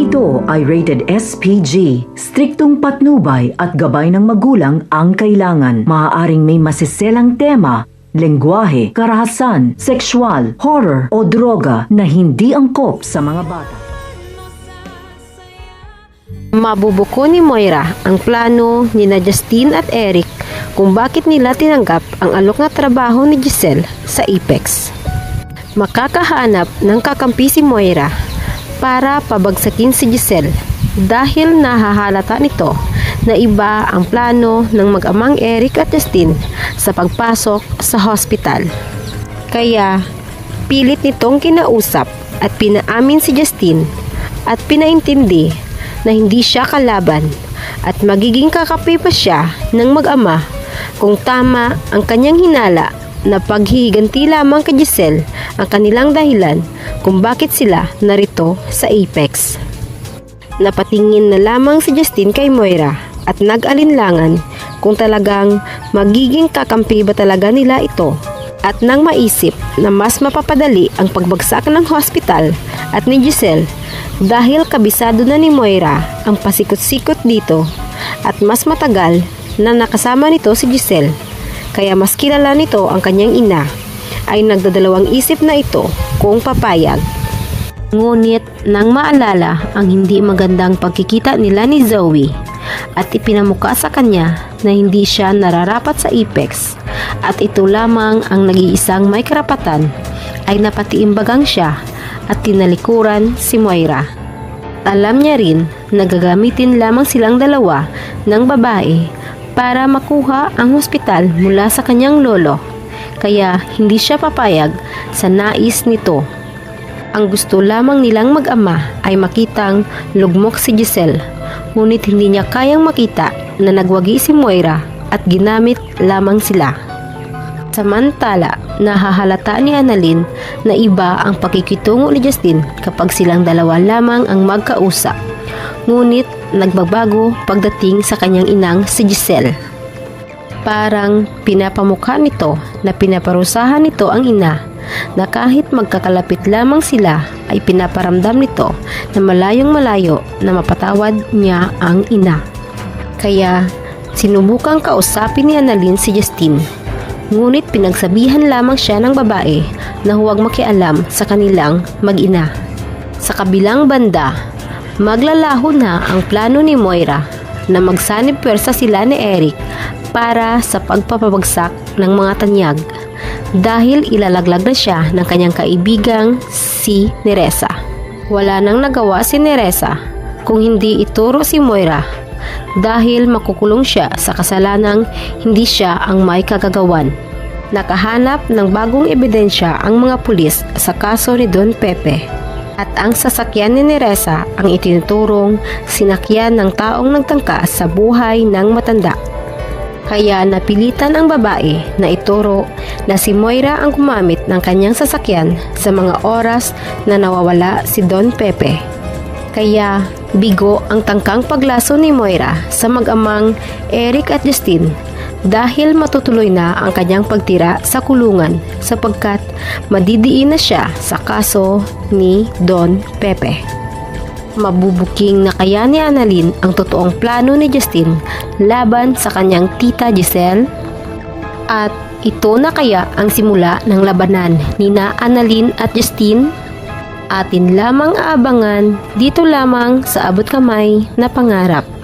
Ito ay rated SPG. Striktong patnubay at gabay ng magulang ang kailangan. Maaaring may masiselang tema, lengguwahe, karahasan, sexual, horror o droga na hindi angkop sa mga bata. Mabubuko ni Moira ang plano ni na Justin at Eric kung bakit nila tinanggap ang alok na trabaho ni Giselle sa Apex. Makakahanap ng kakampi si Moira para pabagsakin si Giselle dahil nahahalata nito na iba ang plano ng mag-amang Eric at Justin sa pagpasok sa hospital. Kaya pilit nitong kinausap at pinaamin si Justin at pinaintindi na hindi siya kalaban at magiging kakampi pa siya ng mag-ama kung tama ang kanyang hinala na paghihiganti lamang kay Giselle ang kanilang dahilan kung bakit sila narito sa Apex. Napatingin na lamang si Justin kay Moira at nag-alinlangan kung talagang magiging kakampi ba talaga nila ito, at nang maisip na mas mapapadali ang pagbagsak ng hospital at ni Giselle dahil kabisado na ni Moira ang pasikot-sikot dito at mas matagal na nakasama nito si Giselle, kaya mas kilala nito ang kanyang ina, ay nagdadalawang isip na ito kung papayag. Ngunit nang maalala ang hindi magandang pagkikita nila ni Zoe at ipinamuka sa kanya na hindi siya nararapat sa Apex at ito lamang ang nag-iisang may karapatan, ay napatiimbagang siya at tinalikuran si Moira. Alam niya rin na gagamitin lamang silang dalawa ng babae para makuha ang hospital mula sa kanyang lolo, kaya hindi siya papayag sa nais nito. Ang gusto lamang nilang mag-ama ay makitang lugmok si Giselle, ngunit hindi niya kayang makita na nagwagi si Moira at ginamit lamang sila. Samantala, nahahalata ni Annalyn na iba ang pakikitungo ni Justin kapag silang dalawa lamang ang magkausap. Ngunit nagbabago pagdating sa kanyang inang si Giselle. Parang pinapamukha nito na pinaparusahan nito ang ina na kahit magkakalapit lamang sila ay pinaparamdam nito na malayong malayo na mapatawad niya ang ina. Kaya sinubukang kausapin ni Annalyn si Justin. Ngunit pinagsabihan lamang siya ng babae na huwag makialam sa kanilang mag-ina. Sa kabilang banda, maglalaho na ang plano ni Moira na magsanib pwersa sila ni Eric para sa pagpapabagsak ng mga tanyag dahil ilalaglag na siya ng kanyang kaibigang si Neresa. Wala nang nagawa si Neresa kung hindi ituro si Moira dahil makukulong siya sa kasalanang hindi siya ang may kagagawan. Nakahanap ng bagong ebidensya ang mga pulis sa kaso ni Don Pepe at ang sasakyan ni Neresa ang itinuturong sinakyan ng taong nagtangka sa buhay ng matanda. Kaya napilitan ang babae na ituro na si Moira ang gumamit ng kanyang sasakyan sa mga oras na nawawala si Don Pepe. Kaya bigo ang tangkang paglaso ni Moira sa mag-amang Eric at Justin dahil matutuloy na ang kanyang pagtira sa kulungan sapagkat madidiin na siya sa kaso ni Don Pepe. Mabubuking na kaya ni Annalyn ang totoong plano ni Justin laban sa kanyang tita Giselle? At ito na kaya ang simula ng labanan ni na Annalyn at Justin? Atin lamang aabangan dito lamang sa Abot Kamay na Pangarap.